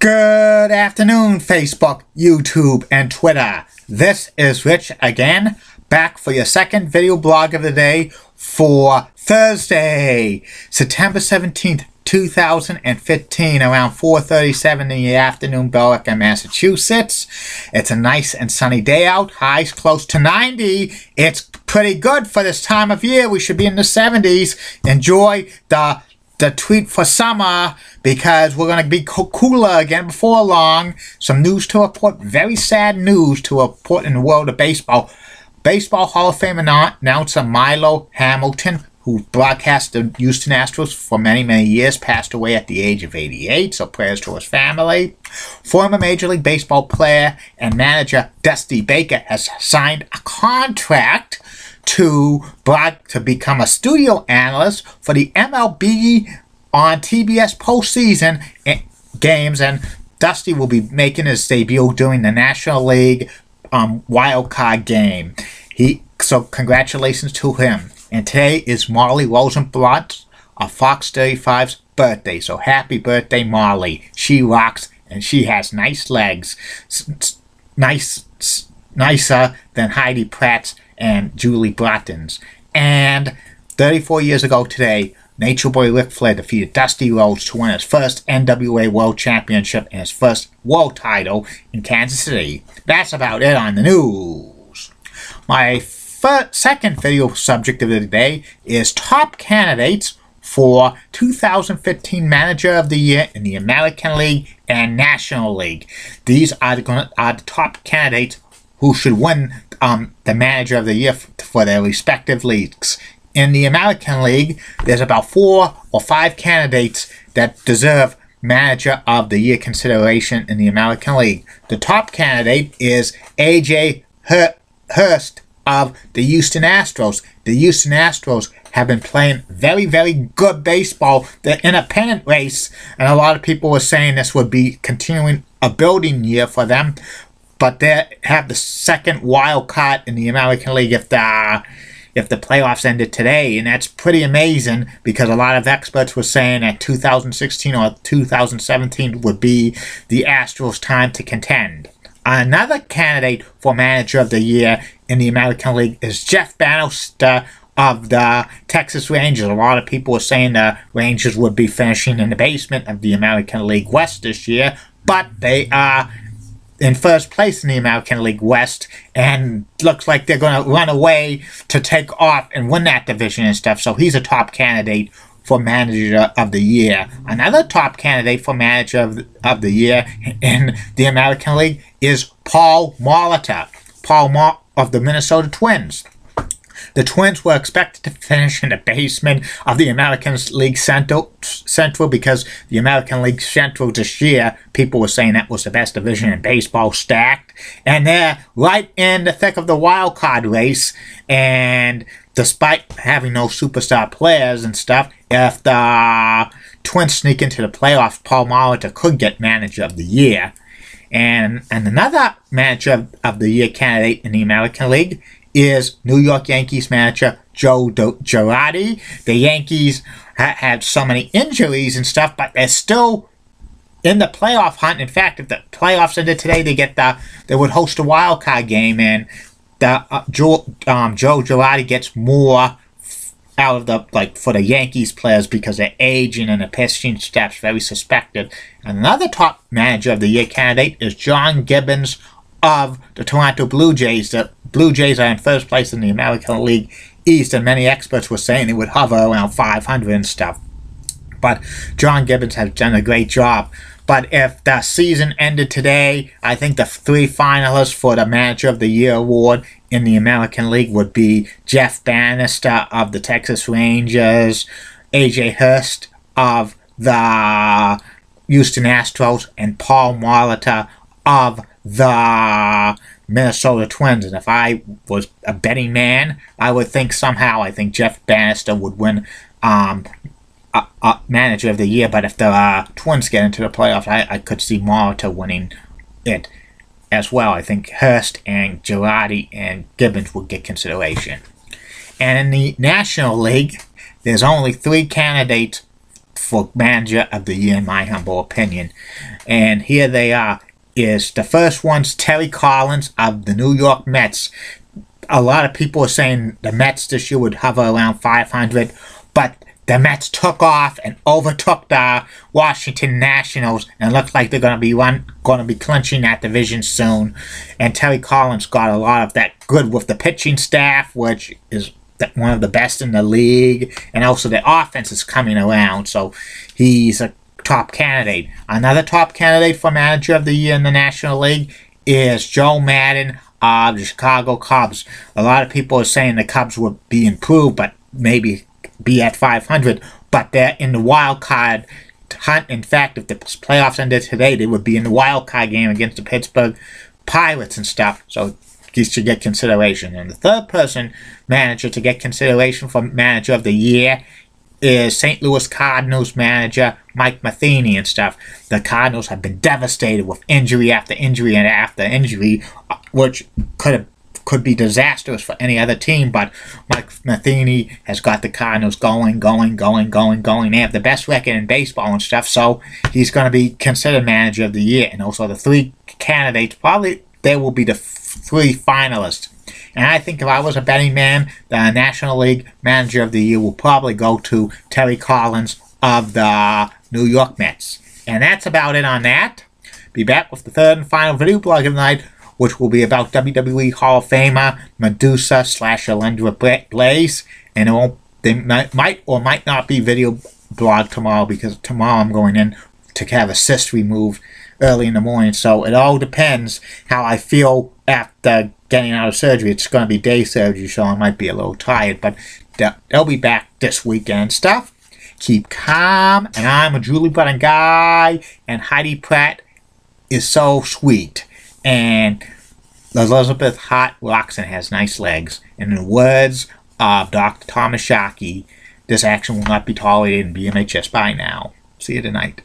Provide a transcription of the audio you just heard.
Good afternoon, Facebook, YouTube, and Twitter. This is Rich again, back for your second video blog of the day for Thursday, September 17th, 2015, around 4:37 in the afternoon, Billerica, Massachusetts. It's a nice and sunny day out, highs close to 90. It's pretty good for this time of year. We should be in the 70s. Enjoy the tweet for summer, because we're going to be cooler again before long. Some news to report, very sad news to report in the world of baseball. Baseball Hall of Fame announcer Milo Hamilton, who broadcast the Houston Astros for many, many years, passed away at the age of 88, so prayers to his family. Former Major League Baseball player and manager Dusty Baker has signed a contract to become a studio analyst for the MLB on TBS postseason games, and Dusty will be making his debut during the National League wild card game. So congratulations to him. And today is Molly Rosenblatt of Fox 35's birthday. So happy birthday, Molly. She rocks, and she has nice legs, nicer than Heidi Pratt's and Julie Broughton's. And 34 years ago today, Nature Boy Ric Flair defeated Dusty Rhodes to win his first NWA World Championship and his first world title in Kansas City. That's about it on the news. My second video subject of the day is top candidates for 2015 Manager of the Year in the American League and National League. These are the top candidates who should win the Manager of the Year for their respective leagues. In the American League, there's about 4 or 5 candidates that deserve Manager of the Year consideration in the American League. The top candidate is A.J. Hurst of the Houston Astros. The Houston Astros have been playing very, very good baseball. They're in a pennant race, and a lot of people were saying this would be continuing a building year for them. But they have the second wild card in the American League if the playoffs ended today, and that's pretty amazing, because a lot of experts were saying that 2016 or 2017 would be the Astros' time to contend. Another candidate for Manager of the Year in the American League is Jeff Bannister of the Texas Rangers. A lot of people were saying the Rangers would be finishing in the basement of the American League West this year, but they are in first place in the American League West, and looks like they're going to run away to take off and win that division and stuff. So he's a top candidate for Manager of the Year. Another top candidate for Manager of the Year in the American League is Paul Molitor. Of the Minnesota Twins. The Twins were expected to finish in the basement of the American League Central, because the American League Central this year, people were saying that was the best division in baseball, stacked. And they're right in the thick of the wild card race. And despite having no superstar players and stuff, if the Twins sneak into the playoffs, Paul Molitor could get Manager of the Year. And another Manager of the Year candidate in the American League is New York Yankees manager Joe Girardi. The Yankees had so many injuries and stuff, but they're still in the playoff hunt. In fact, if the playoffs ended today, they would host a wild card game, and Joe Girardi gets more out of for the Yankees players, because they're aging and the pitching staff's very suspected. Another top Manager of the Year candidate is John Gibbons of the Toronto Blue Jays. The Blue Jays are in first place in the American League East, and many experts were saying it would hover around 500 and stuff. But John Gibbons has done a great job. But if the season ended today, I think the 3 finalists for the Manager of the Year award in the American League would be Jeff Bannister of the Texas Rangers, A.J. Hurst of the Houston Astros, and Paul Molitor of the Minnesota Twins. And if I was a betting man, I think Jeff Bannister would win Manager of the Year. But if the Twins get into the playoffs, I could see Molitor winning it as well. I think Hurst and Girardi and Gibbons would get consideration. And in the National League, there's only 3 candidates for manager of the year, in my humble opinion. And here they are. Is the first one's Terry Collins of the New York Mets. A lot of people are saying the Mets this year would hover around 500, but the Mets took off and overtook the Washington Nationals, and looks like they're going to be clinching that division soon. And Terry Collins got a lot of that good with the pitching staff, which is one of the best in the league, and also the offense is coming around, so he's a top candidate. Another top candidate for manager of the year in the National League is Joe Madden of the Chicago Cubs. A lot of people are saying the Cubs would be improved, but maybe be at 500, but they're in the wild card hunt. In fact, if the playoffs ended today, they would be in the wild card game against the Pittsburgh Pirates and stuff, so he should get consideration. And the third person manager to get consideration for manager of the year is St. Louis Cardinals manager Mike Matheny and stuff. The Cardinals have been devastated with injury after injury and after injury, which could be disastrous for any other team, but Mike Matheny has got the Cardinals going. They have the best record in baseball and stuff, so he's going to be considered manager of the year. And also the three candidates, probably they will be the three finalists. And I think if I was a betting man, the National League Manager of the Year will probably go to Terry Collins of the New York Mets. And that's about it on that. Be back with the third and final video blog of the night, which will be about WWE Hall of Famer Medusa / Alundra Blaze. And they might or might not be video blog tomorrow, because tomorrow I'm going in to have a cyst removed early in the morning. So it all depends how I feel after getting out of surgery. It's going to be day surgery, so I might be a little tired, but they'll be back this weekend and stuff. Keep calm, and I'm a Julie Button guy, and Heidi Pratt is so sweet, and Elizabeth Hart Roxon has nice legs. And in the words of Dr. Thomas Sharkey, this action will not be tolerated in BMHS by now. See you tonight.